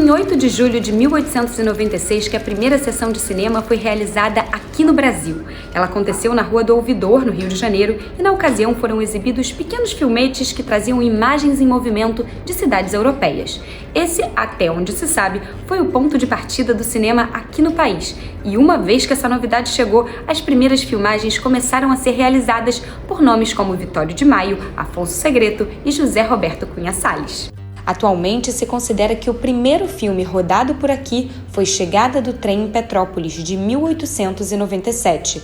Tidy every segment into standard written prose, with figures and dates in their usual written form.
em 8 de julho de 1896 que a primeira sessão de cinema foi realizada aqui no Brasil. Ela aconteceu na Rua do Ouvidor, no Rio de Janeiro, e na ocasião foram exibidos pequenos filmetes que traziam imagens em movimento de cidades europeias. Esse, até onde se sabe, foi o ponto de partida do cinema aqui no país. E uma vez que essa novidade chegou, as primeiras filmagens começaram a ser realizadas por nomes como Vitório de Maio, Afonso Segreto e José Roberto Cunha Salles. Atualmente, se considera que o primeiro filme rodado por aqui foi Chegada do Trem em Petrópolis, de 1897.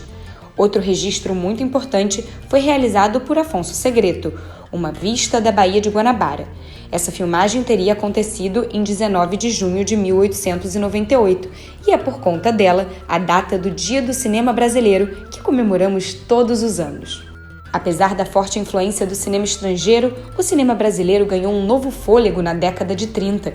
Outro registro muito importante foi realizado por Afonso Segreto, Uma Vista da Baía de Guanabara. Essa filmagem teria acontecido em 19 de junho de 1898 e é por conta dela a data do Dia do Cinema Brasileiro, que comemoramos todos os anos. Apesar da forte influência do cinema estrangeiro, o cinema brasileiro ganhou um novo fôlego na década de 30.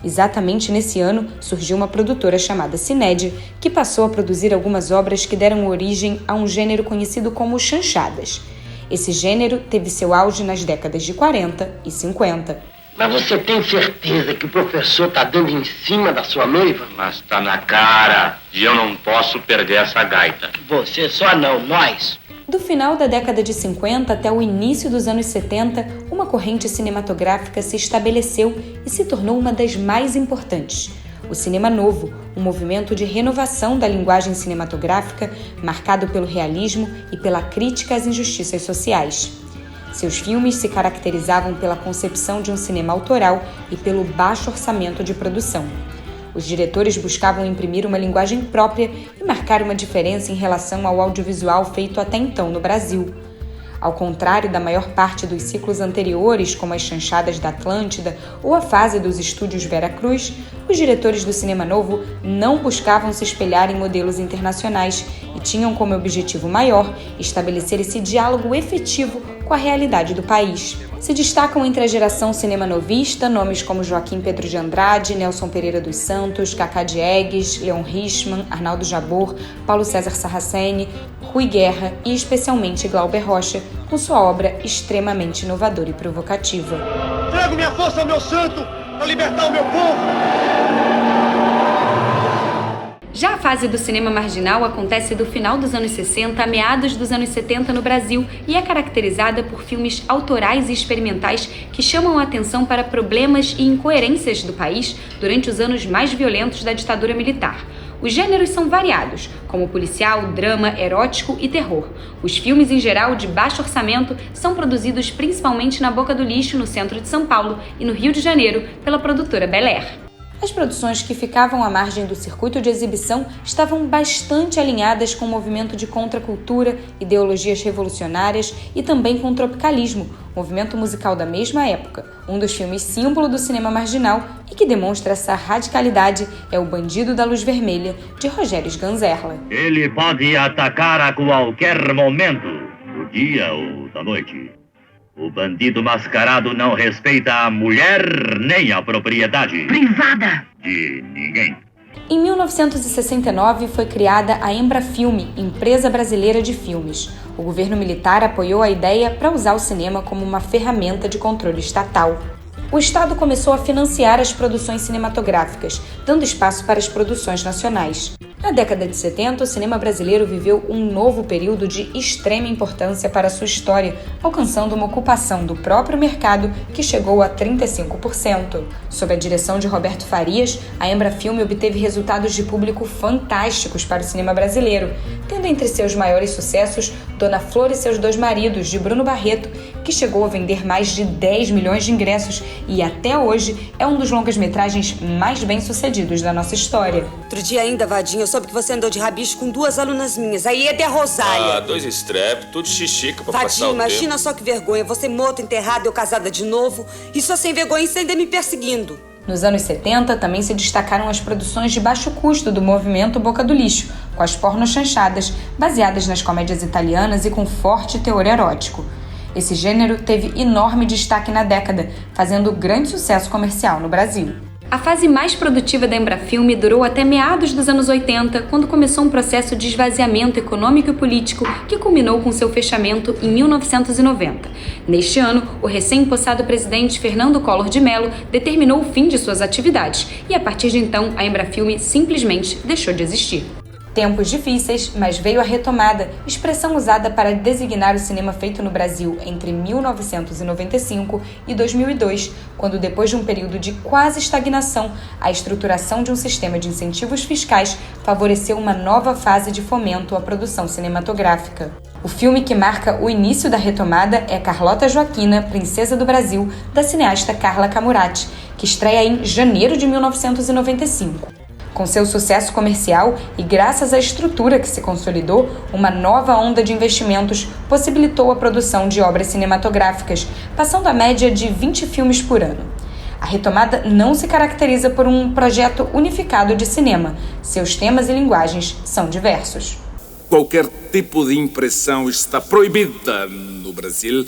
Exatamente nesse ano, surgiu uma produtora chamada Cined, que passou a produzir algumas obras que deram origem a um gênero conhecido como chanchadas. Esse gênero teve seu auge nas décadas de 40 e 50. Mas você tem certeza que o professor está dando em cima da sua noiva? Mas está na cara e eu não posso perder essa gaita. Você só não, nós. Do final da década de 50 até o início dos anos 70, uma corrente cinematográfica se estabeleceu e se tornou uma das mais importantes. O cinema novo, um movimento de renovação da linguagem cinematográfica marcado pelo realismo e pela crítica às injustiças sociais. Seus filmes se caracterizavam pela concepção de um cinema autoral e pelo baixo orçamento de produção. Os diretores buscavam imprimir uma linguagem própria e marcar uma diferença em relação ao audiovisual feito até então no Brasil. Ao contrário da maior parte dos ciclos anteriores, como as chanchadas da Atlântida ou a fase dos estúdios Vera Cruz, os diretores do cinema novo não buscavam se espelhar em modelos internacionais e tinham como objetivo maior estabelecer esse diálogo efetivo com a realidade do país. Se destacam entre a geração cinema novista nomes como Joaquim Pedro de Andrade, Nelson Pereira dos Santos, Cacá Diegues, Leon Richman, Arnaldo Jabor, Paulo César Sarraceni, Rui Guerra e especialmente Glauber Rocha, com sua obra extremamente inovadora e provocativa. Trago minha força ao meu santo para libertar o meu povo! Já a fase do cinema marginal acontece do final dos anos 60 a meados dos anos 70 no Brasil e é caracterizada por filmes autorais e experimentais que chamam a atenção para problemas e incoerências do país durante os anos mais violentos da ditadura militar. Os gêneros são variados, como policial, drama, erótico e terror. Os filmes, em geral, de baixo orçamento, são produzidos principalmente na Boca do Lixo, no centro de São Paulo, e no Rio de Janeiro, pela produtora Bel Air. As produções que ficavam à margem do circuito de exibição estavam bastante alinhadas com o movimento de contracultura, ideologias revolucionárias e também com o tropicalismo, movimento musical da mesma época. Um dos filmes símbolo do cinema marginal e que demonstra essa radicalidade é O Bandido da Luz Vermelha, de Rogério Sganzerla. Ele pode atacar a qualquer momento, do dia ou da noite. O bandido mascarado não respeita a mulher nem a propriedade privada de ninguém. Em 1969 foi criada a Embrafilme, Empresa Brasileira de Filmes. O governo militar apoiou a ideia para usar o cinema como uma ferramenta de controle estatal. O Estado começou a financiar as produções cinematográficas, dando espaço para as produções nacionais. Na década de 70, o cinema brasileiro viveu um novo período de extrema importância para sua história, alcançando uma ocupação do próprio mercado que chegou a 35%. Sob a direção de Roberto Farias, a Embrafilme obteve resultados de público fantásticos para o cinema brasileiro, tendo entre seus maiores sucessos Dona Flor e Seus Dois Maridos, de Bruno Barreto, que chegou a vender mais de 10 milhões de ingressos e até hoje é um dos longas-metragens mais bem-sucedidos da nossa história. Outro dia ainda, Vadinho, eu soube que você andou de rabicho com 2 alunas minhas, a Ieda e a Rosália. 2 strep, tudo xixica pra Vadinho, passar o imagina tempo. só que vergonha, você morto, enterrado, eu casada de novo, e só sem vergonha e ainda me perseguindo. Nos anos 70, também se destacaram as produções de baixo custo do movimento Boca do Lixo, com as pornochanchadas, baseadas nas comédias italianas e com forte teor erótico. Esse gênero teve enorme destaque na década, fazendo grande sucesso comercial no Brasil. A fase mais produtiva da Embrafilme durou até meados dos anos 80, quando começou um processo de esvaziamento econômico e político que culminou com seu fechamento em 1990. Neste ano, o recém-impossado presidente Fernando Collor de Mello determinou o fim de suas atividades e, a partir de então, a Embrafilme simplesmente deixou de existir. Tempos difíceis, mas veio a retomada, expressão usada para designar o cinema feito no Brasil entre 1995 e 2002, quando, depois de um período de quase estagnação, a estruturação de um sistema de incentivos fiscais favoreceu uma nova fase de fomento à produção cinematográfica. O filme que marca o início da retomada é Carlota Joaquina, Princesa do Brasil, da cineasta Carla Camurati, que estreia em janeiro de 1995. Com seu sucesso comercial e graças à estrutura que se consolidou, uma nova onda de investimentos possibilitou a produção de obras cinematográficas, passando a média de 20 filmes por ano. A retomada não se caracteriza por um projeto unificado de cinema. Seus temas e linguagens são diversos. Qualquer tipo de impressão está proibida no Brasil.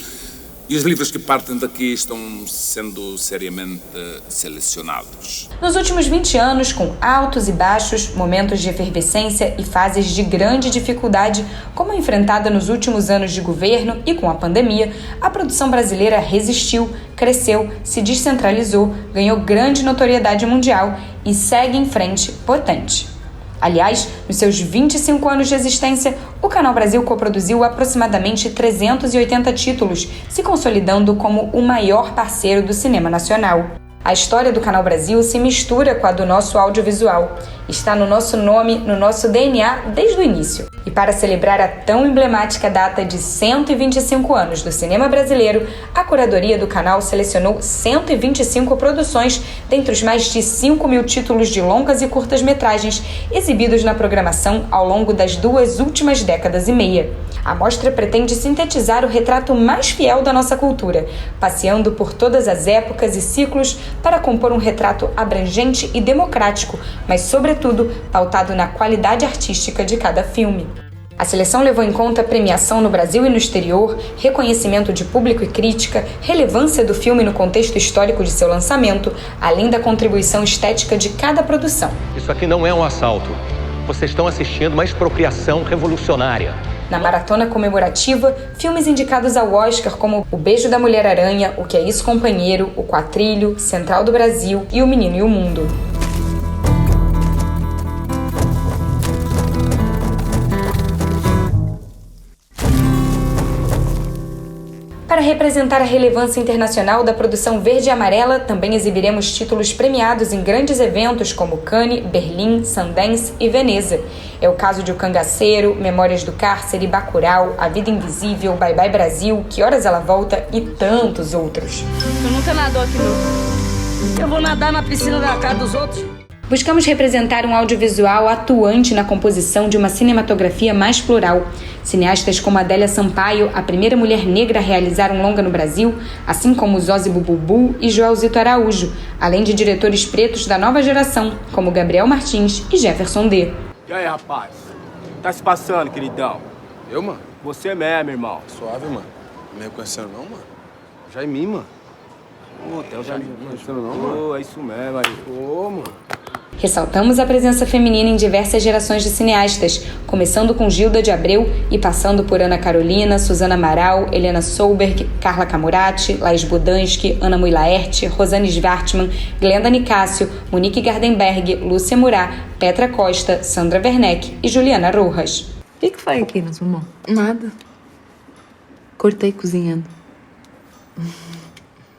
E os livros que partem daqui estão sendo seriamente selecionados. Nos últimos 20 anos, com altos e baixos, momentos de efervescência e fases de grande dificuldade, como a enfrentada nos últimos anos de governo e com a pandemia, a produção brasileira resistiu, cresceu, se descentralizou, ganhou grande notoriedade mundial e segue em frente potente. Aliás, nos seus 25 anos de existência, o Canal Brasil coproduziu aproximadamente 380 títulos, se consolidando como o maior parceiro do cinema nacional. A história do Canal Brasil se mistura com a do nosso audiovisual. Está no nosso nome, no nosso DNA desde o início. E para celebrar a tão emblemática data de 125 anos do cinema brasileiro, a curadoria do canal selecionou 125 produções dentre os mais de 5.000 títulos de longas e curtas-metragens exibidos na programação ao longo das 2 últimas décadas e meia. A mostra pretende sintetizar o retrato mais fiel da nossa cultura, passeando por todas as épocas e ciclos para compor um retrato abrangente e democrático, mas, sobretudo, pautado na qualidade artística de cada filme. A seleção levou em conta premiação no Brasil e no exterior, reconhecimento de público e crítica, relevância do filme no contexto histórico de seu lançamento, além da contribuição estética de cada produção. Isso aqui não é um assalto. Vocês estão assistindo uma expropriação revolucionária. Na maratona comemorativa, filmes indicados ao Oscar como O Beijo da Mulher-Aranha, O Que É Isso, Companheiro, O Quatrilho, Central do Brasil e O Menino e o Mundo. Para representar a relevância internacional da produção verde e amarela, também exibiremos títulos premiados em grandes eventos como Cannes, Berlim, Sundance e Veneza. É o caso de O Cangaceiro, Memórias do Cárcere, Bacurau, A Vida Invisível, Bye Bye Brasil, Que Horas Ela Volta e tantos outros. Eu nunca nadou aqui não. Eu vou nadar na piscina da casa dos outros. Buscamos representar um audiovisual atuante na composição de uma cinematografia mais plural. Cineastas como Adélia Sampaio, a primeira mulher negra a realizar um longa no Brasil, assim como Zózi Bububu e Joelzito Araújo, além de diretores pretos da nova geração, como Gabriel Martins e Jefferson D. E aí, rapaz? Tá se passando, queridão? Eu, mano? Você mesmo, irmão. Suave, mano. Não me reconhecendo não, mano? Já em mim, mano. Ô, até eu já me reconhecendo não, mano? Ô, é isso mesmo aí. Ô, mano. Ressaltamos a presença feminina em diversas gerações de cineastas, começando com Gilda de Abreu e passando por Ana Carolina, Suzana Amaral, Helena Solberg, Carla Camurati, Laís Budansky, Ana Mui Laerte, Rosane Schwartzman, Glenda Nicásio, Monique Gardenberg, Lúcia Murat, Petra Costa, Sandra Werneck e Juliana Rojas. O que foi aqui na sua mão? Nada. Cortei cozinhando.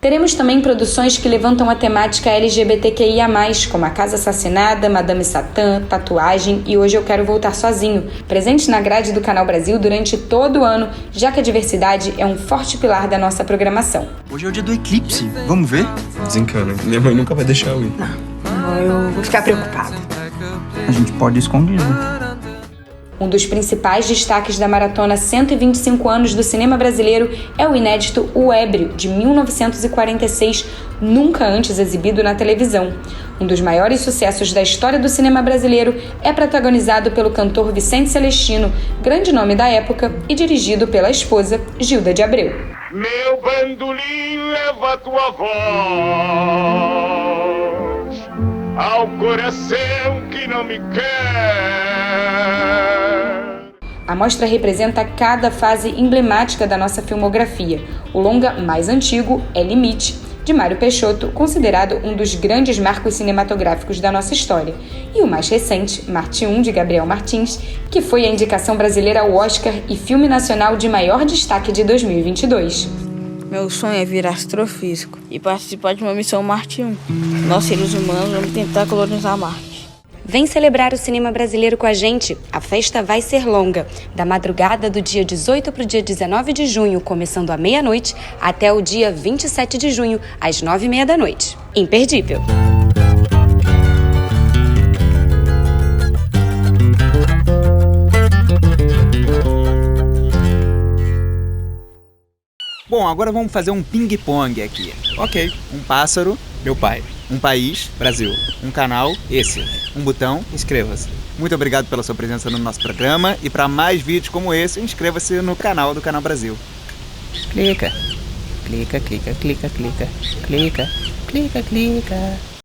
Teremos também produções que levantam a temática LGBTQIA+, como A Casa Assassinada, Madame Satã, Tatuagem e Hoje Eu Quero Voltar Sozinho, presente na grade do Canal Brasil durante todo o ano, já que a diversidade é um forte pilar da nossa programação. Hoje é o dia do eclipse, vamos ver? Desencana, minha mãe nunca vai deixar eu ir. Não, eu vou ficar preocupada. A gente pode ir escondido. Um dos principais destaques da maratona 125 anos do cinema brasileiro é o inédito O Ébrio, de 1946, nunca antes exibido na televisão. Um dos maiores sucessos da história do cinema brasileiro é protagonizado pelo cantor Vicente Celestino, grande nome da época, e dirigido pela esposa Gilda de Abreu. Meu bandolim leva a tua voz ao coração que não me quer. A mostra representa cada fase emblemática da nossa filmografia. O longa mais antigo é Limite, de Mário Peixoto, considerado um dos grandes marcos cinematográficos da nossa história. E o mais recente, Marte 1, de Gabriel Martins, que foi a indicação brasileira ao Oscar e filme nacional de maior destaque de 2022. Meu sonho é virar astrofísico e participar de uma missão Marte 1. Nós, seres humanos, vamos tentar colonizar Marte. Vem celebrar o cinema brasileiro com a gente. A festa vai ser longa, da madrugada do dia 18 para o dia 19 de junho, começando à meia-noite, até o dia 27 de junho, às 9h30 da noite. Imperdível! Bom, agora vamos fazer um ping-pong aqui. Ok. Um pássaro, meu pai. Um país, Brasil. Um canal, esse. Um botão, inscreva-se. Muito obrigado pela sua presença no nosso programa e para mais vídeos como esse, inscreva-se no canal do Canal Brasil. Clica. Clica, clica, clica, clica. Clica, clica, clica.